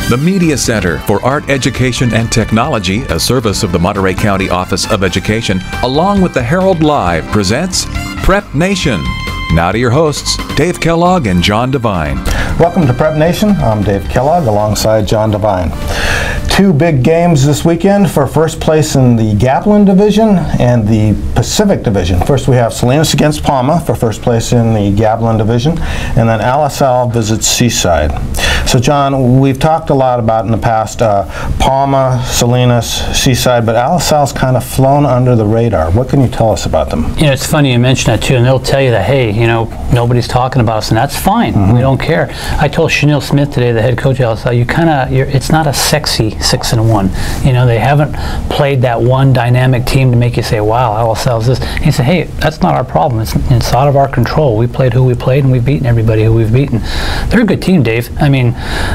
The Media Center for Art Education and Technology, a service of the Monterey County Office of Education, along with the Herald Live, presents PrepNation. Now to your hosts, Dave Kellogg and John Devine. Welcome to PrepNation. I'm Dave Kellogg alongside John Devine. Two big games this weekend for first place in the Gatlin Division and the Pacific Division. First we have Salinas against Palma for first place in the Gatlin Division, and then LSL visits Seaside. So John, we've talked a lot about in the past Palma, Salinas, Seaside, but LSL's kind of flown under the radar. What can you tell us about them? You know, it's funny you mention that too, and they'll tell you that, hey, you know, nobody's talking about us, and that's fine. We don't care. I told Chanel Smith today, the head coach of LSL, it's not a sexy 6-1. You know, they haven't played that one dynamic team to make you say, wow, LSL's this. He said, hey, that's not our problem. It's out of our control. We played who we played, and we've beaten everybody who we've beaten. They're a good team, Dave. I mean,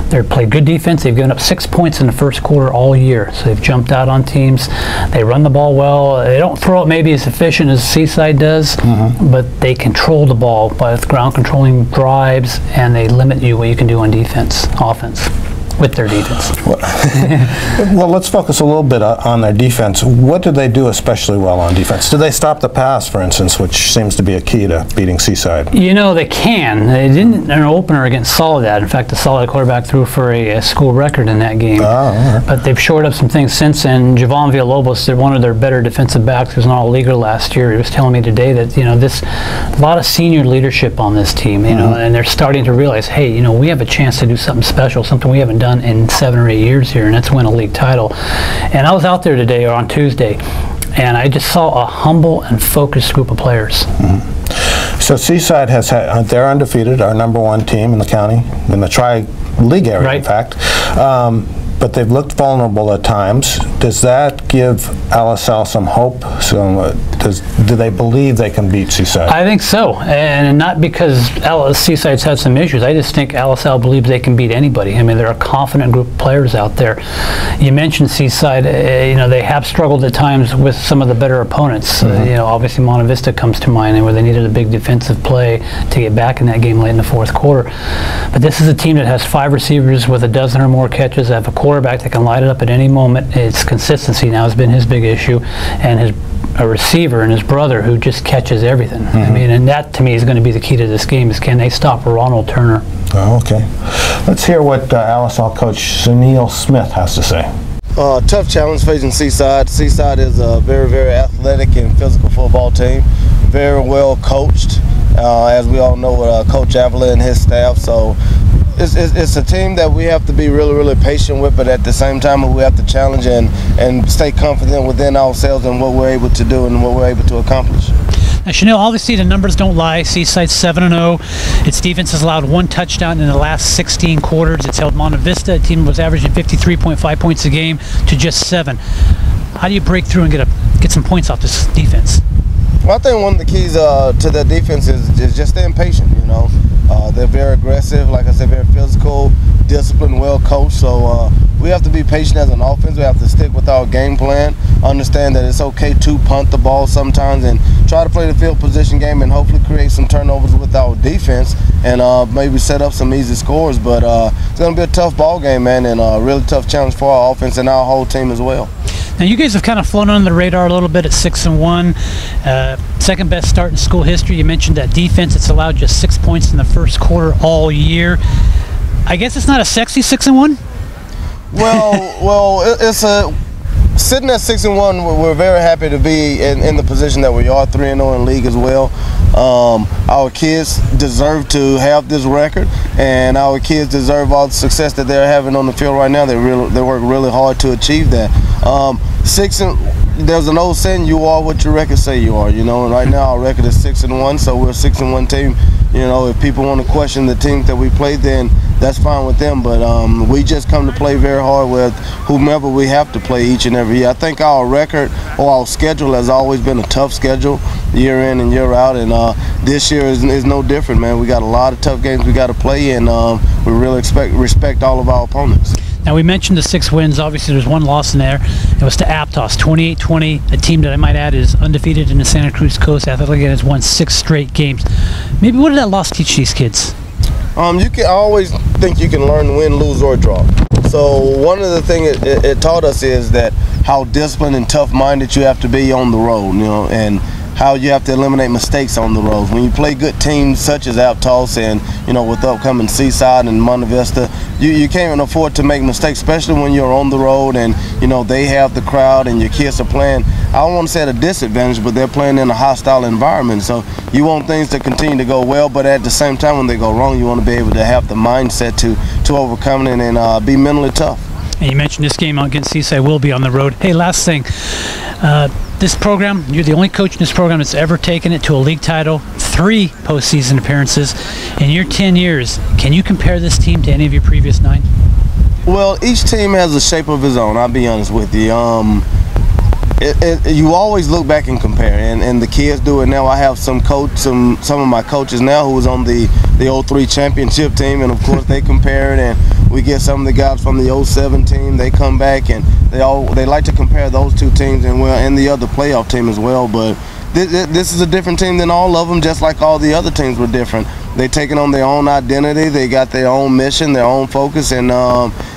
they've played good defense. They've given up 6 points in the first quarter all year. So they've jumped out on teams. They run the ball well. They don't throw it maybe as efficient as Seaside does, but they control the ball with ground controlling drives, and they limit you what you can do on offense. With their defense. Well, let's focus a little bit on their defense. What did they do especially well on defense? Did they stop the pass, for instance, which seems to be a key to beating Seaside? You know, they can. They didn't in an opener against Soledad. In fact, the Soledad quarterback threw for a school record in that game. But they've shored up some things since then. Javon Villalobos, they're one of their better defensive backs. He was an all-leaguer last year. He was telling me today that, you know, a lot of senior leadership on this team, you know, and they're starting to realize, hey, you know, we have a chance to do something special, something we haven't done in 7 or 8 years here, and that's win a league title. And I was out there today, or on Tuesday, and I just saw a humble and focused group of players. So Seaside has had, they're undefeated, our #1 team in the county, in the tri-league area, in fact. But they've looked vulnerable at times. Does that give LSL some hope? Do they believe they can beat Seaside? I think so, and not because Seaside's had some issues. I just think LSL believes they can beat anybody. I mean, they're a confident group of players out there. You mentioned Seaside. You know, they have struggled at times with some of the better opponents. You know, obviously Monte Vista comes to mind, where they needed a big defensive play to get back in that game late in the fourth quarter. But this is a team that has 5 receivers with a dozen or more catches. They have a quarterback that can light it up at any moment. It's consistency now has been his big issue, and a receiver and his brother who just catches everything. I mean, and that to me is going to be the key to this game, is can they stop Ronald Turner? Oh, okay. Let's hear what LSL coach Chanel Smith has to say. Tough challenge facing Seaside. Seaside is a very, very athletic and physical football team. Very well coached, as we all know, Coach Avila and his staff. So it's a team that we have to be really, really patient with, but at the same time we have to challenge and stay confident within ourselves and what we're able to do and what we're able to accomplish. Now, Chanel, obviously the numbers don't lie. Seaside's 7-0. Its defense has allowed 1 touchdown in the last 16 quarters. It's held Monte Vista, a team that was averaging 53.5 points a game, to just 7. How do you break through and get some points off this defense? Well, I think one of the keys to their defense is just staying patient, you know. They're very aggressive, like I said, very physical, disciplined, well coached. So we have to be patient as an offense. We have to stick with our game plan, understand that it's okay to punt the ball sometimes, and try to play the field position game and hopefully create some turnovers with our defense and maybe set up some easy scores. But it's going to be a tough ball game, man, and a really tough challenge for our offense and our whole team as well. Now, you guys have kind of flown under the radar a little bit at 6-1. Second best start in school history. You mentioned that defense. It's allowed just 6 points in the first quarter all year. I guess it's not a sexy 6-1? Well, it's sitting at 6-1. We're very happy to be in the position that we are, 3-0 in league as well. Our kids deserve to have this record, and our kids deserve all the success that they're having on the field right now. They work really hard to achieve that. There's an old saying, you are what your record say you are, you know, and right now our record is 6-1, so we're a 6-1 team. You know, if people want to question the team that we played, then that's fine with them, but we just come to play very hard with whomever we have to play each and every year. I think our record or our schedule has always been a tough schedule, year in and year out, and this year is no different, man. We got a lot of tough games we got to play, and we really respect all of our opponents. Now, we mentioned the 6 wins. Obviously, there's 1 loss in there. It was to Aptos, 28-20, a team that I might add is undefeated in the Santa Cruz Coast. Athletic has won 6 straight games. Maybe what did that loss teach these kids? I always think you can learn, win, lose, or draw. So one of the things it taught us is that how disciplined and tough-minded you have to be on the road, and how you have to eliminate mistakes on the road. When you play good teams such as Aptos and, with upcoming Seaside and Monte Vista, you can't afford to make mistakes, especially when you're on the road and, they have the crowd and your kids are playing, I don't want to say at a disadvantage, but they're playing in a hostile environment. So you want things to continue to go well, but at the same time when they go wrong, you want to be able to have the mindset to overcome it and be mentally tough. And you mentioned this game against Seaside will be on the road. Hey, last thing. This program, you're the only coach in this program that's ever taken it to a league title, 3 postseason appearances. In your 10 years, can you compare this team to any of your previous 9? Well, each team has a shape of its own, I'll be honest with you. You always look back and compare, and the kids do it now. I have some of my coaches now who was on the 03 championship team, and of course they compare it, and we get some of the guys from the 07 team. They come back and they like to compare those 2 teams and the other playoff team as well. But this is a different team than all of them, just like all the other teams were different. They taking on their own identity. They got their own mission, their own focus, and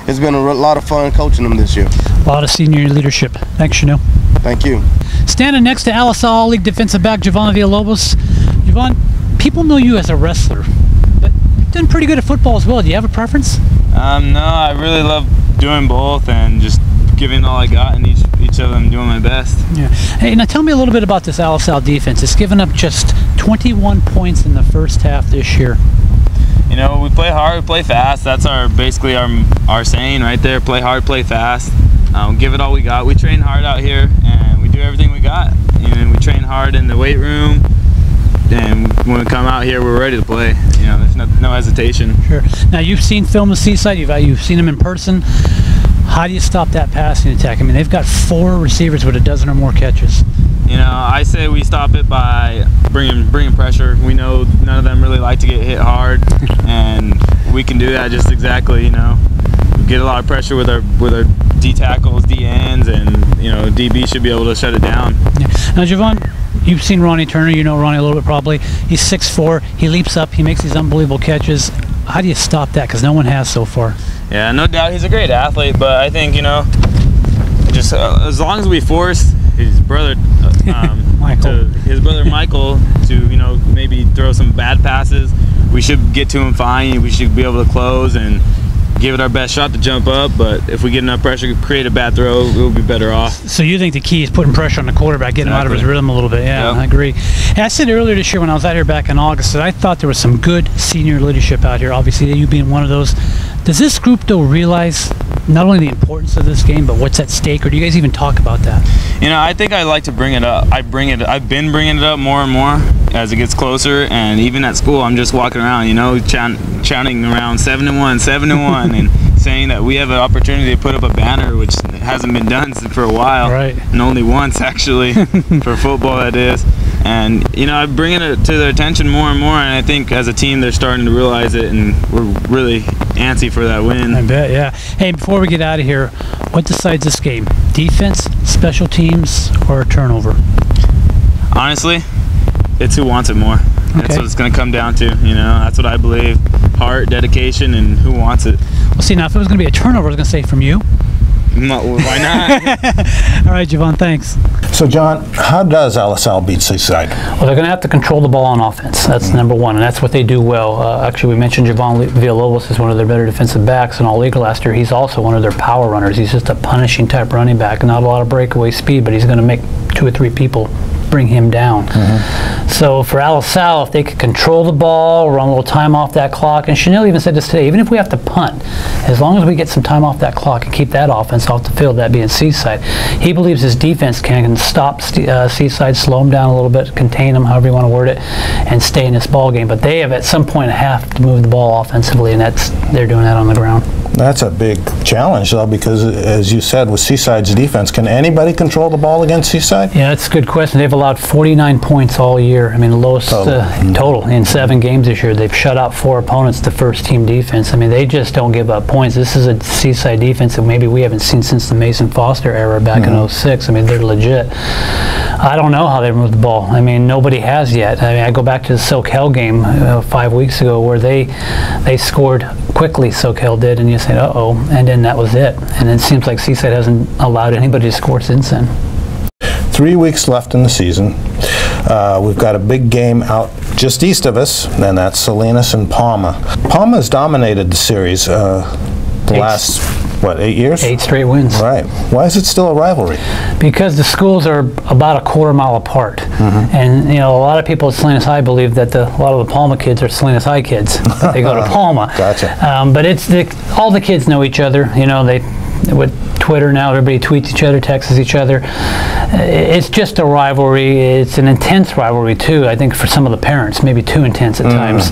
it's been a lot of fun coaching them this year. A lot of senior leadership. Thanks, Chanel. Thank you. Standing next to LSL All-League defensive back Javon Villalobos. Javon, people know you as a wrestler, but you've done pretty good at football as well. Do you have a preference? No, I really love doing both and just giving all I got in each of them, doing my best. Yeah. Hey, now tell me a little bit about this LSL defense. It's given up just 21 points in the first half this year. We play hard, we play fast. That's basically our saying right there. Play hard, play fast. Give it all we got. We train hard out here, and we do everything we got. And we train hard in the weight room, and when we come out here, we're ready to play. There's no hesitation. Sure. Now, you've seen film of Seaside. You've seen them in person. How do you stop that passing attack? I mean, they've got 4 receivers with a dozen or more catches. I say we stop it by bringing pressure. We know none of them really like to get hit hard, and we can do that just exactly. We get a lot of pressure with our D tackles, D ends, and DB should be able to shut it down. Yeah. Now, Javon, you've seen Ronnie Turner. You know Ronnie a little bit probably. He's 6'4". He leaps up. He makes these unbelievable catches. How do you stop that? Because no one has so far. Yeah, no doubt he's a great athlete, but I think just as long as we force his brother Michael to maybe throw some bad passes, we should get to him fine. We should be able to close and give it our best shot to jump up, but if we get enough pressure to create a bad throw, we'll be better off. So you think the key is putting pressure on the quarterback, getting him out of his rhythm a little bit. Yeah, I agree. Hey, I said earlier this year when I was out here back in August that I thought there was some good senior leadership out here, obviously you being one of those. Does this group, though, realize not only the importance of this game, but what's at stake, or do you guys even talk about that? I think I like to bring it up. I've been bringing it up more and more as it gets closer, and even at school, I'm just walking around, chanting around 7-1, 7-1, and saying that we have an opportunity to put up a banner, which hasn't been done for a while, right? And only once actually for football, that is. And I'm bringing it to their attention more and more, and I think as a team they're starting to realize it, and we're really antsy for that win. I bet, yeah. Hey, before we get out of here, what decides this game? Defense, special teams, or a turnover? Honestly, it's who wants it more. That's what it's going to come down to. That's what I believe. Heart, dedication, and who wants it. Well, see, now if it was going to be a turnover, I was going to say from you. No, why not? All right, Javon, thanks. So, John, how does LSL beat Seaside? Well, they're going to have to control the ball on offense. That's number one, and that's what they do well. Actually, we mentioned Javon Villalobos is one of their better defensive backs in all league last year. He's also one of their power runners. He's just a punishing type running back. Not a lot of breakaway speed, but he's going to make 2 or 3 people bring him down. So for LSL, if they could control the ball, run a little time off that clock, and Chanel even said this today, even if we have to punt, as long as we get some time off that clock and keep that offense off the field, that being Seaside, he believes his defense can stop Seaside, slow them down a little bit, contain them, however you want to word it, and stay in this ball game. But they have at some point have to move the ball offensively, and they're doing that on the ground. That's a big challenge, though, because as you said, with Seaside's defense, can anybody control the ball against Seaside? Yeah, that's a good question. They've allowed 49 points all year. I mean, the lowest total in 7 games this year. They've shut out 4 opponents to first-team defense. I mean, they just don't give up points. This is a Seaside defense that maybe we haven't seen since the Mason Foster era back in '06. I mean, they're legit. I don't know how they moved the ball. I mean, nobody has yet. I mean, I go back to the Soquel game 5 weeks ago where they scored quickly, Soquel did, and you said, uh-oh. And then that was it. And it seems like Seaside hasn't allowed anybody to score since then. 3 weeks left in the season. We've got a big game out just east of us, and that's Salinas and Palma. Palma's dominated the series the last, what, 8 years? 8 straight wins. Right. Why is it still a rivalry? Because the schools are about a quarter-mile apart. And, you know, a lot of people at Salinas High believe that a lot of the Palma kids are Salinas High kids. They go to Palma. Gotcha. But it's all the kids know each other. You know, with Twitter now, everybody tweets each other, texts each other. It's just a rivalry. It's an intense rivalry too, I think, for some of the parents, maybe too intense at times.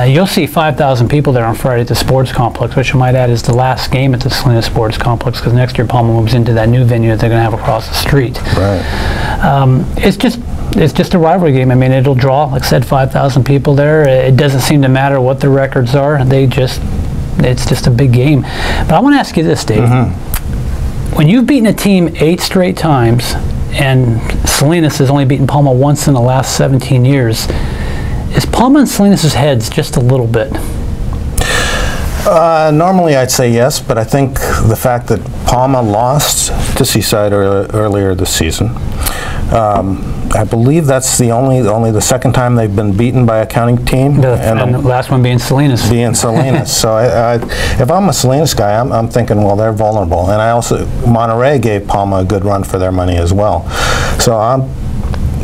You'll see 5,000 people there on Friday at the sports complex, which I might add is the last game at the Salinas Sports Complex, because next year Palma moves into that new venue that they're going to have across the street. Right. It's just a rivalry game. I mean, it'll draw, like I said, 5,000 people there. It doesn't seem to matter what the records are. It's just a big game. But I want to ask you this, Dave. When you've beaten a team 8 straight times, and Salinas has only beaten Palma once in the last 17 years, is Palma and Salinas' heads just a little bit? Normally I'd say yes, but I think the fact that Palma lost to Seaside earlier this season, I believe that's the only second time they've been beaten by a county team. And the last one being Salinas. So if I'm a Salinas guy, I'm thinking, well, they're vulnerable. And Monterey gave Palma a good run for their money as well. So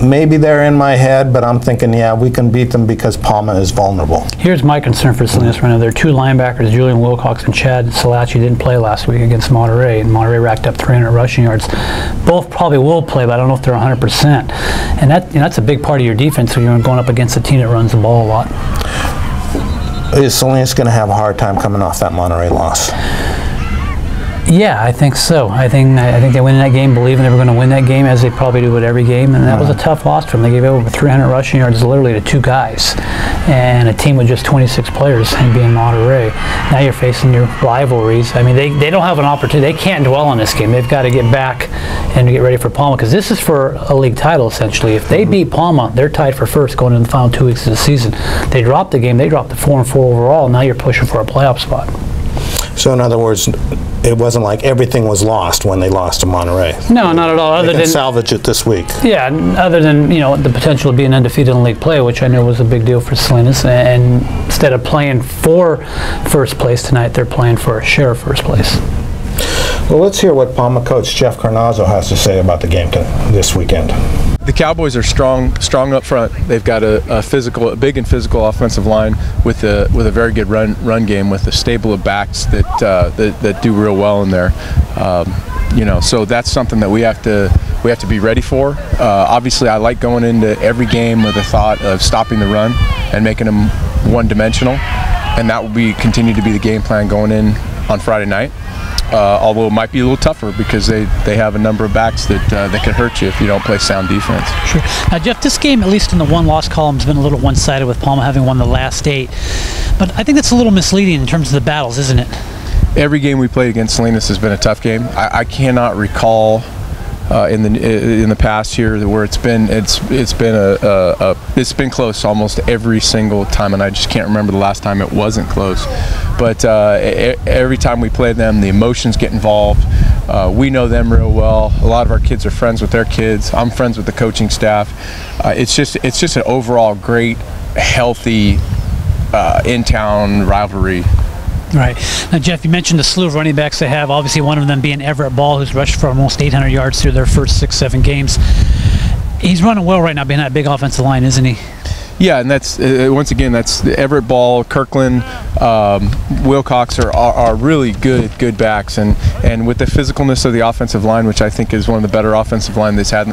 maybe they're in my head, but I'm thinking, yeah, we can beat them because Palma is vulnerable. Here's my concern for Salinas right now. There are 2 linebackers, Julian Wilcox and Chad Salachi, didn't play last week against Monterey, and Monterey racked up 300 rushing yards. Both probably will play, but I don't know if they're 100%. And that's a big part of your defense when you're going up against a team that runs the ball a lot. Is Salinas going to have a hard time coming off that Monterey loss? Yeah, I think so. I think they win that game, believing they were going to win that game, as they probably do with every game. And that was a tough loss for them. They gave over 300 rushing yards literally to 2 guys, and a team with just 26 players, and being Monterey. Now you're facing your rivalries. I mean, they don't have an opportunity. They can't dwell on this game. They've got to get back and get ready for Palma, because this is for a league title essentially. If they beat Palma, they're tied for first going into the final 2 weeks of the season. They dropped the game. They dropped the 4-4 overall. Now you're pushing for a playoff spot. So in other words, it wasn't like everything was lost when they lost to Monterey. No, not at all. They can salvage it this week. Yeah, other than, you know, the potential of being undefeated in league play, which I know was a big deal for Salinas. And instead of playing for first place tonight, they're playing for a share of first place. Well, let's hear what Palma coach Jeff Carnazzo has to say about the game this weekend. The Cowboys are strong up front. They've got a big and physical offensive line with a very good run game, with a stable of backs that do real well in there. You know, so that's something that we have to be ready for. Obviously, I like going into every game with the thought of stopping the run and making them one-dimensional, and that will continue to be the game plan going in on Friday night. Although it might be a little tougher because they have a number of backs that can hurt you if you don't play sound defense. Sure. Now, Jeff, this game, at least in the one-loss column, has been a little one-sided, with Palma having won the last 8. But I think that's a little misleading in terms of the battles, isn't it? Every game we played against Salinas has been a tough game. I cannot recall in the past here where it's been close almost every single time, and I just can't remember the last time it wasn't close. But every time we play them, the emotions get involved. We know them real well. A lot of our kids are friends with their kids. I'm friends with the coaching staff. It's just an overall great, healthy, in-town rivalry. Right. Now, Jeff, you mentioned the slew of running backs they have, obviously one of them being Everett Ball, who's rushed for almost 800 yards through their first 6-7 games. He's running well right now behind that big offensive line, isn't he? Yeah, and that's once again, that's Everett Ball, Kirkland, Wilcox are really good backs, and with the physicalness of the offensive line, which I think is one of the better offensive line they've had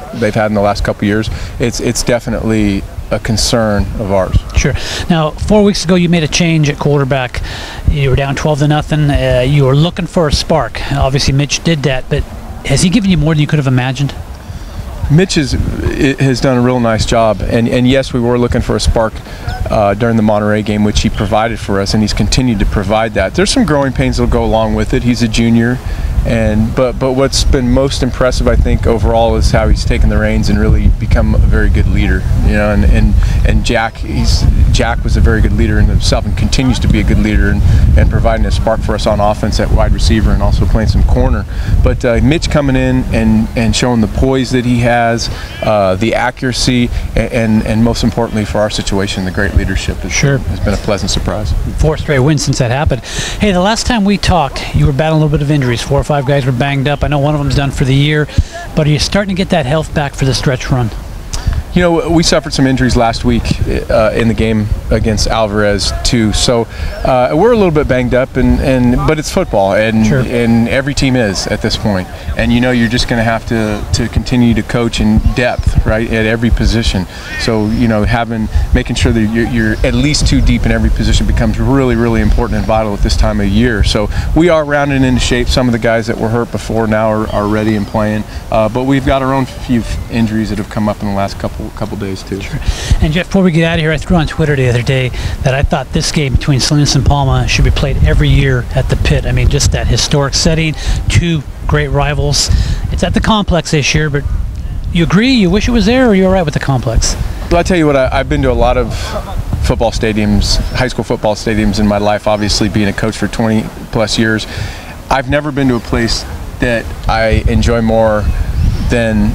in the last couple of years, it's definitely a concern of ours. Sure. Now, 4 weeks ago, you made a change at quarterback. You were down 12-0. You were looking for a spark. Obviously, Mitch did that, but has he given you more than you could have imagined? Mitch has done a real nice job, and yes, we were looking for a spark during the Monterey game, which he provided for us, and he's continued to provide that. There's some growing pains that'll go along with it. He's a junior, But what's been most impressive, I think, overall is how he's taken the reins and really become a very good leader. You know, and Jack was a very good leader in himself and continues to be a good leader and providing a spark for us on offense at wide receiver and also playing some corner. But Mitch coming in and showing the poise that he has, the accuracy, and most importantly for our situation, the great leadership has been a pleasant surprise. 4 straight wins since that happened. Hey, the last time we talked, you were battling a little bit of injuries. 4 or 5 guys were banged up. I know one of them's done for the year, but are you starting to get that health back for the stretch run? You know, we suffered some injuries last week in the game against Alvarez too, so we're a little bit banged up, but it's football, and every team is at this point. And you know, you're just going to have to continue to coach in depth, right, at every position. So you know, making sure that you're at least 2 deep in every position becomes really, really important and vital at this time of year. So we are rounding into shape. Some of the guys that were hurt before now are ready and playing, but we've got our own few injuries that have come up in the last couple days too. Sure. And Jeff, before we get out of here, I threw on Twitter the other day that I thought this game between Salinas and Palma should be played every year at the Pit. I mean, just that historic setting, 2 great rivals. It's at the complex this year, but you agree? You wish it was there, or are you all right with the complex? Well, I tell you what, I've been to a lot of football stadiums, high school football stadiums in my life, obviously being a coach for 20 plus years. I've never been to a place that I enjoy more than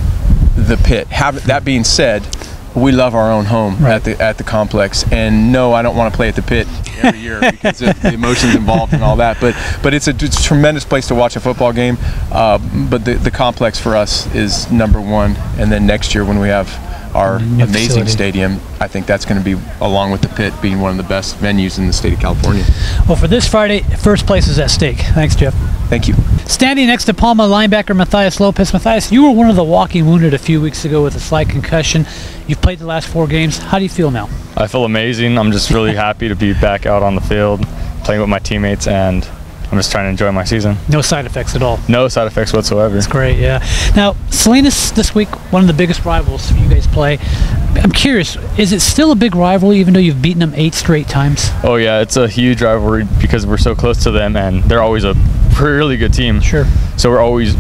the Pit. That being said, we love our own home at the complex, and no, I don't want to play at the Pit every year because of the emotions involved and all that. But it's a tremendous place to watch a football game. But the complex for us is #1, and then next year when we have our amazing stadium, I think that's going to be, along with the Pit, being one of the best venues in the state of California. Well, for this Friday, first place is at stake. Thanks, Jeff. Thank you. Standing next to Palma linebacker Matthias Lopez. Matthias, you were one of the walking wounded a few weeks ago with a slight concussion. You've played the last 4 games. How do you feel now? I feel amazing. I'm just really happy to be back out on the field, playing with my teammates, and I'm just trying to enjoy my season. No side effects at all? No side effects whatsoever. That's great, yeah. Now, Salinas this week, one of the biggest rivals you guys play. I'm curious, is it still a big rivalry even though you've beaten them 8 straight times? Oh yeah, it's a huge rivalry because we're so close to them, and they're always a really good team. Sure. So we're always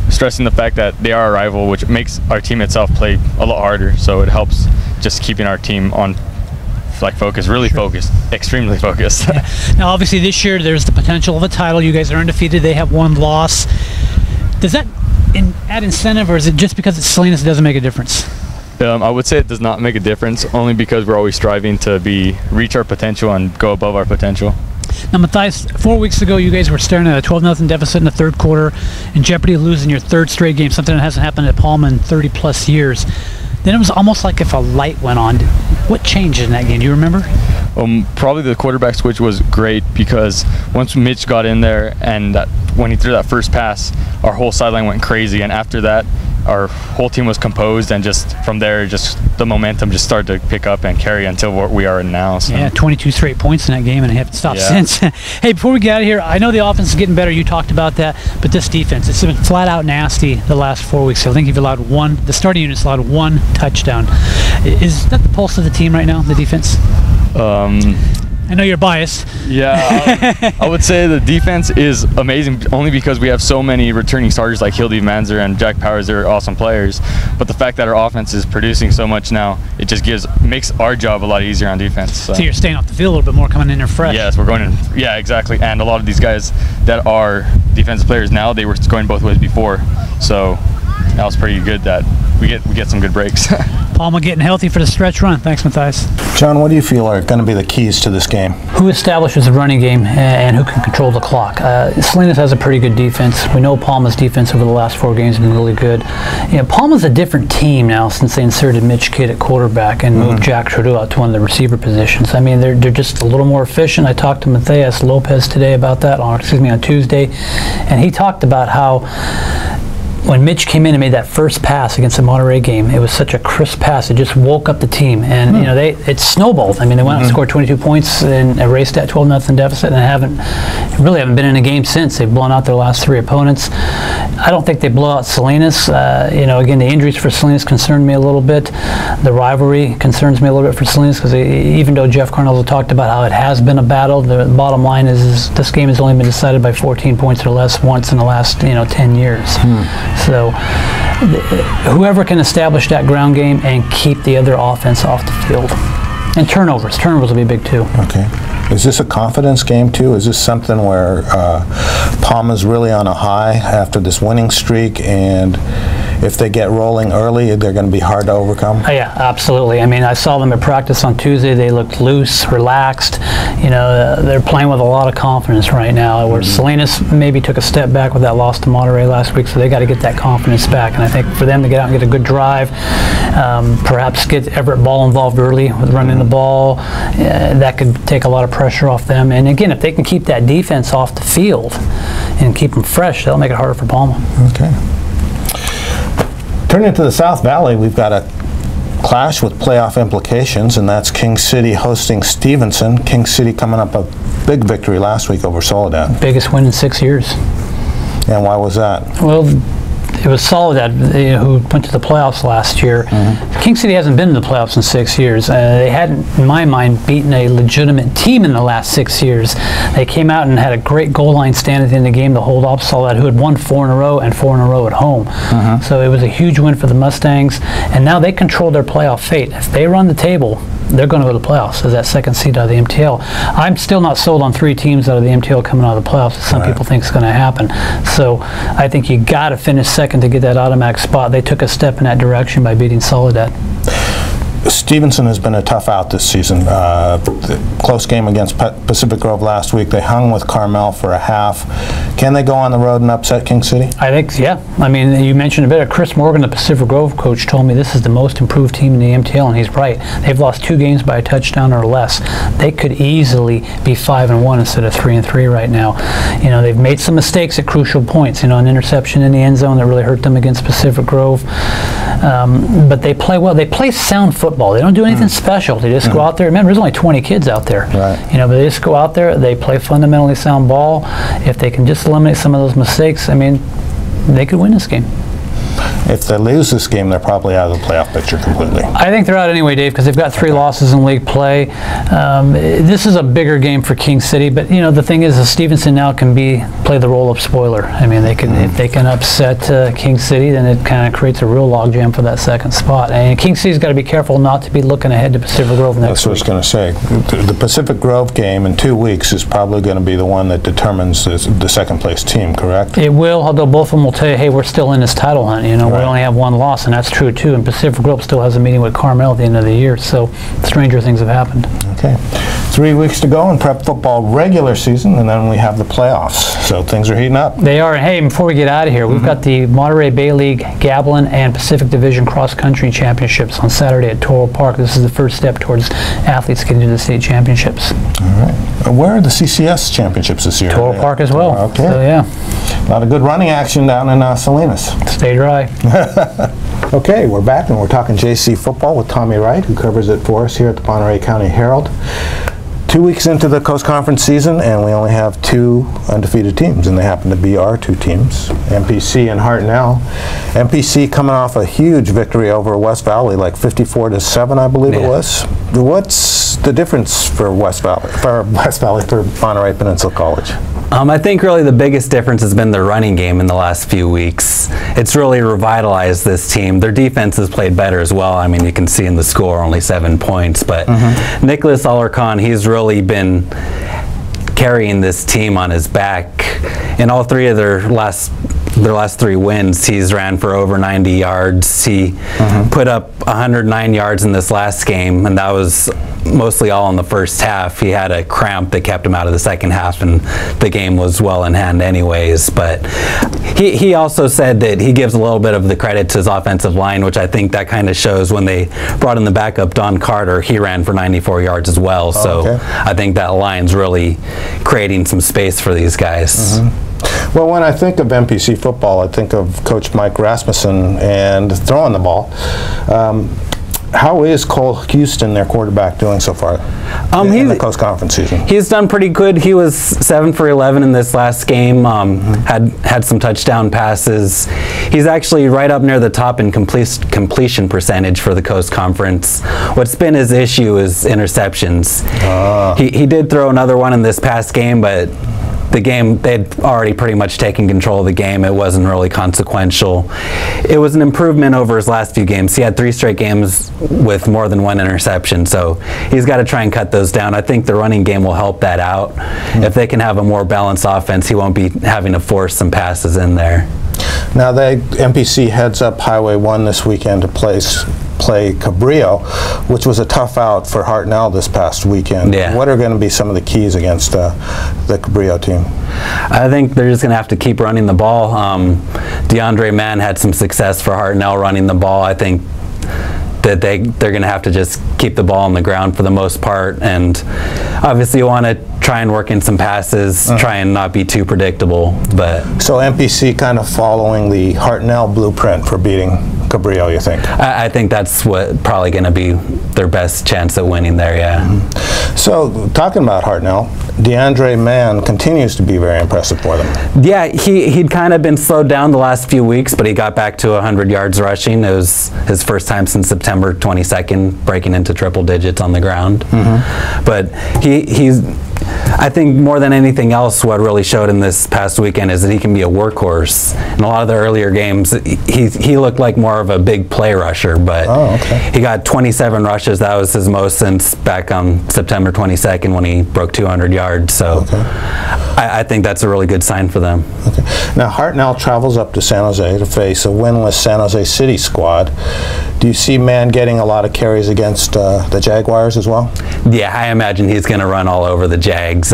stressing the fact that they are a rival, which makes our team itself play a lot harder. So it helps just keeping our team on focused, really focused, extremely focused. Yeah. Now, obviously, this year there's the potential of a title. You guys are undefeated. They have 1 loss. Does that add incentive, or is it just because it's Salinas it doesn't make a difference? I would say it does not make a difference, only because we're always striving to reach our potential and go above our potential. Now, Matthias, 4 weeks ago, you guys were staring at a 12-0 deficit in the 3rd quarter, in jeopardy of losing your 3rd straight game, something that hasn't happened at Palma in 30-plus years. Then it was almost like if a light went on. What changed in that game? Do you remember? Probably the quarterback switch was great because once Mitch got in there and when he threw that first pass, our whole sideline went crazy. And after that, our whole team was composed, and just from there, just the momentum just started to pick up and carry until where we are now. So. Yeah, 22 straight points in that game, and haven't stopped since. Hey, before we get out of here, I know the offense is getting better. You talked about that, but this defense, it's been flat out nasty the last 4 weeks. I think you've allowed the starting unit's allowed 1 touchdown. Is that the pulse of the team right now, the defense? I know you're biased. Yeah, I would say the defense is amazing only because we have so many returning starters like Hildy Manzer and Jack Powers. They're awesome players. But the fact that our offense is producing so much now, it just makes our job a lot easier on defense. So you're staying off the field a little bit more, coming in there fresh. Yes, we're going in. Yeah, exactly. And a lot of these guys that are defensive players now, they were going both ways before. So that was pretty good that we get some good breaks. Palma getting healthy for the stretch run. Thanks, Matthias. John, what do you feel are going to be the keys to this game? Who establishes the running game and who can control the clock? Salinas has a pretty good defense. We know Palma's defense over the last 4 games has been really good. Palma's a different team now since they inserted Mitch Kidd at quarterback and moved Jack Trudeau out to one of the receiver positions. I mean, they're just a little more efficient. I talked to Matthias Lopez today about that, on Tuesday, and he talked about how when Mitch came in and made that first pass against the Monterey game, it was such a crisp pass. It just woke up the team, and it snowballed. I mean, they went out and scored 22 points and erased that 12-0 deficit, and haven't been in a game since. They've blown out their last 3 opponents. I don't think they blow out Salinas. Again, the injuries for Salinas concern me a little bit. The rivalry concerns me a little bit for Salinas because even though Jeff Carnello talked about how it has been a battle, the bottom line is this game has only been decided by 14 points or less once in the last 10 years. So whoever can establish that ground game and keep the other offense off the field. And turnovers will be big too. Okay. Is this a confidence game too? Is this something where Palma's really on a high after this winning streak, and if they get rolling early, they're going to be hard to overcome? Yeah, absolutely. I mean, I saw them at practice on Tuesday. They looked loose, relaxed. They're playing with a lot of confidence right now, where Salinas maybe took a step back with that loss to Monterey last week, so they got to get that confidence back. And I think for them to get out and get a good drive, perhaps get Everett Ball involved early with running the ball, that could take a lot of pressure off them. And again, if they can keep that defense off the field and keep them fresh, that'll make it harder for Palma. Okay. Turning to the South Valley, we've got a clash with playoff implications, and that's King City hosting Stevenson. King City coming up a big victory last week over Soledad. Biggest win in 6 years. And why was that? Well, it was Soledad who went to the playoffs last year. King City hasn't been in the playoffs in 6 years. They hadn't, in my mind, beaten a legitimate team in the last 6 years. They came out and had a great goal line stand at the end of the game to hold off Soledad, who had won 4 in a row and 4 in a row at home. So it was a huge win for the Mustangs, and now they control their playoff fate. If they run the table, they're going to go to the playoffs as that second seed out of the MTL. I'm still not sold on 3 teams out of the MTL coming out of the playoffs, as some people think is going to happen. So I think you got to finish second to get that automatic spot. They took a step in that direction by beating Soledad. Stevenson has been a tough out this season. Close game against Pacific Grove last week. They hung with Carmel for a half. Can they go on the road and upset King City? I think, yeah. I mean, you mentioned a bit of Chris Morgan, the Pacific Grove coach, told me this is the most improved team in the MTL, and he's right. They've lost 2 games by a touchdown or less. They could easily be 5-1 instead of 3-3 right now. They've made some mistakes at crucial points. An interception in the end zone that really hurt them against Pacific Grove. But they play well. They play sound football. They don't do anything special. They just go out there. Remember, there's only 20 kids out there. But they just go out there. They play fundamentally sound ball. If they can just eliminate some of those mistakes, I mean, they could win this game. If they lose this game, they're probably out of the playoff picture completely. I think they're out anyway, Dave, because they've got 3 losses in league play. This is a bigger game for King City, but the thing is, Stevenson now can play the role of spoiler. I mean, they can if they can upset King City, then it kind of creates a real logjam for that second spot. And King City's got to be careful not to be looking ahead to Pacific Grove next week. That's what I was going to say. The Pacific Grove game in 2 weeks is probably going to be the one that determines the second place team, correct? It will, although both of them will tell you, hey, we're still in this title hunt. We only have 1 loss, and that's true too. And Pacific Grove still has a meeting with Carmel at the end of the year, so stranger things have happened. Okay. 3 weeks to go in prep football regular season, and then we have the playoffs. So things are heating up. They are. And hey, before we get out of here, we've got the Monterey Bay League Gablin and Pacific Division Cross Country Championships on Saturday at Toro Park. This is the first step towards athletes getting to the state championships. All right. Where are the CCS championships this year? Toro Park as well. Okay. So, yeah. A lot of good running action down in Salinas. Stay dry. Okay, we're back and we're talking JC football with Tommy Wright, who covers it for us here at the Monterey County Herald. 2 weeks into the Coast Conference season, and we only have 2 undefeated teams, and they happen to be our 2 teams, MPC and Hartnell. MPC coming off a huge victory over West Valley, like 54-7, I believe it was. What's the difference for West Valley, for Monterey Peninsula College? I think really the biggest difference has been their running game in the last few weeks. It's really revitalized this team. Their defense has played better as well. I mean, you can see in the score only 7 points, but Nicholas Alarcon, he's really been carrying this team on his back. In all 3 of their last 3 wins, he's ran for over 90 yards. He put up 109 yards in this last game, and that was mostly all in the first half. He had a cramp that kept him out of the second half, and the game was well in hand anyways. But he also said that he gives a little bit of the credit to his offensive line, which I think that kind of shows when they brought in the backup, Don Carter. He ran for 94 yards as well. So I think that line's really creating some space for these guys. Well, when I think of MPC football, I think of Coach Mike Rasmussen and throwing the ball. how is Cole Houston, their quarterback, doing so far in the Coast Conference season? He's done pretty good. He was 7 for 11 in this last game. Had some touchdown passes. He's actually right up near the top in completion percentage for the Coast Conference. What's been his issue is interceptions. He did throw another one in this past game, but the game, they'd already pretty much taken control of the game. It wasn't really consequential. It was an improvement over his last few games. He had 3 straight games with more than 1 interception, so he's got to try and cut those down. I think the running game will help that out. If they can have a more balanced offense, he won't be having to force some passes in there. Now, MPC heads up Highway 1 this weekend to play Cabrillo, which was a tough out for Hartnell this past weekend. Yeah. What are going to be some of the keys against the Cabrillo team? I think they're just going to have to keep running the ball. DeAndre Mann had some success for Hartnell running the ball. I think that they're going to have to just keep the ball on the ground for the most part, and obviously you want to try and work in some passes, try and not be too predictable. But so MPC kind of following the Hartnell blueprint for beating Cabrillo, you think? I think that's what probably going to be their best chance at winning there, yeah. So talking about Hartnell, DeAndre Mann continues to be very impressive for them. Yeah, he'd kind of been slowed down the last few weeks, but he got back to 100 yards rushing. It was his first time since September 22nd breaking into triple digits on the ground. But he's, I think more than anything else, what really showed in this past weekend is that he can be a workhorse. In a lot of the earlier games, he looked like more of a big play rusher, but he got 27 rushes. That was his most since back on September 22nd when he broke 200 yards. So I think that's a really good sign for them. Now, Hartnell travels up to San Jose to face a winless San Jose City squad. Do you see Mann getting a lot of carries against the Jaguars as well? Yeah, I imagine he's going to run all over the Jags.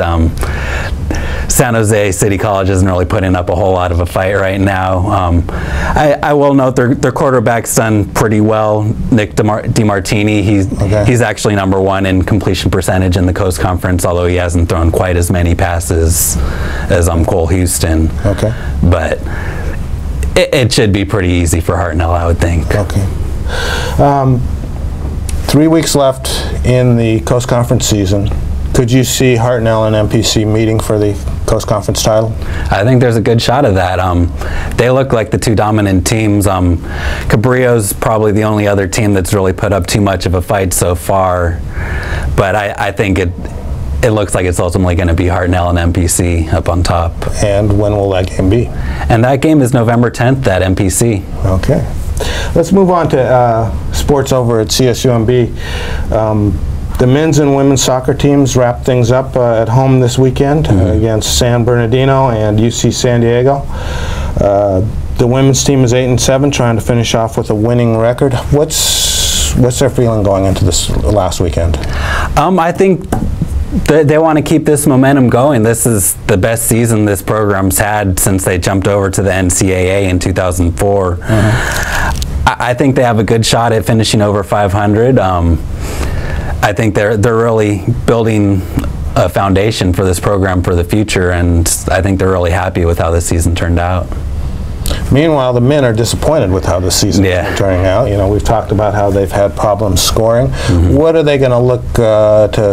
San Jose City College isn't really putting up a whole lot of a fight right now. I will note their quarterback's done pretty well. Nick DeMartini, he's actually #1 in completion percentage in the Coast Conference, although he hasn't thrown quite as many passes as Cole Houston. But it should be pretty easy for Hartnell, I would think. 3 weeks left in the Coast Conference season. Could you see Hartnell and MPC meeting for the Coast Conference title? I think there's a good shot of that. They look like the 2 dominant teams. Cabrillo's probably the only other team that's really put up too much of a fight so far, but I think it looks like it's ultimately going to be Hartnell and MPC up on top. And when will that game be? And that game is November 10th at MPC. Okay. Let's move on to sports over at CSUMB. The men's and women's soccer teams wrap things up at home this weekend against San Bernardino and UC San Diego. The women's team is 8-7, trying to finish off with a winning record. What's their feeling going into this last weekend? I think they want to keep this momentum going. This is the best season this program's had since they jumped over to the NCAA in 2004. I think they have a good shot at finishing over 500. I think they're really building a foundation for this program for the future, and I think they're really happy with how this season turned out. Meanwhile, the men are disappointed with how this season is turning out. You know, we've talked about how they've had problems scoring. What are they going to look to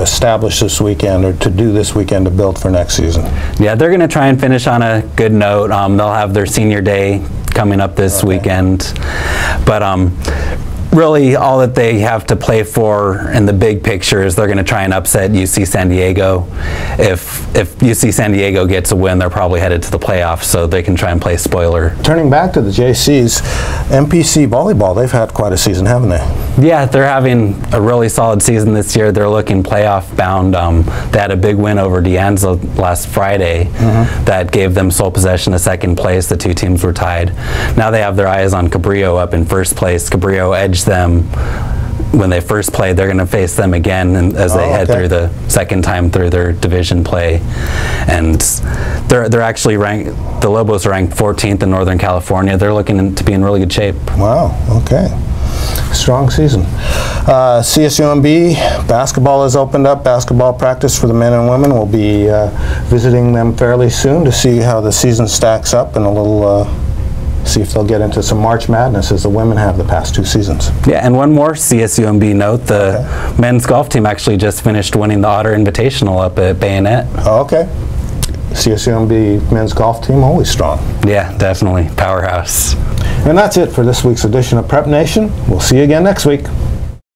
establish this weekend, or to do this weekend to build for next season? Yeah, they're going to try and finish on a good note. They'll have their senior day coming up this weekend, but really all that they have to play for in the big picture is they're going to try and upset UC San Diego. If UC San Diego gets a win, they're probably headed to the playoffs, so they can try and play spoiler. Turning back to the JCs, MPC volleyball, they've had quite a season, haven't they? Yeah, they're having a really solid season this year. They're looking playoff bound. They had a big win over De Anza last Friday that gave them sole possession of second place. The 2 teams were tied. Now they have their eyes on Cabrillo up in first place. Cabrillo edged them when they first played. They're going to face them again as they head through the second time through their division play, and they're actually ranked. The Lobos are ranked 14th in Northern California. They're looking to be in really good shape. Wow. Okay. Strong season. CSUMB basketball has opened up. Basketball practice for the men and women. We'll be visiting them fairly soon to see how the season stacks up in a little see if they'll get into some March Madness as the women have the past 2 seasons. Yeah, and one more CSUMB note, the men's golf team actually just finished winning the Otter Invitational up at Bayonet. Oh, okay. CSUMB men's golf team, always strong. Yeah, definitely. Powerhouse. And that's it for this week's edition of Prep Nation. We'll see you again next week.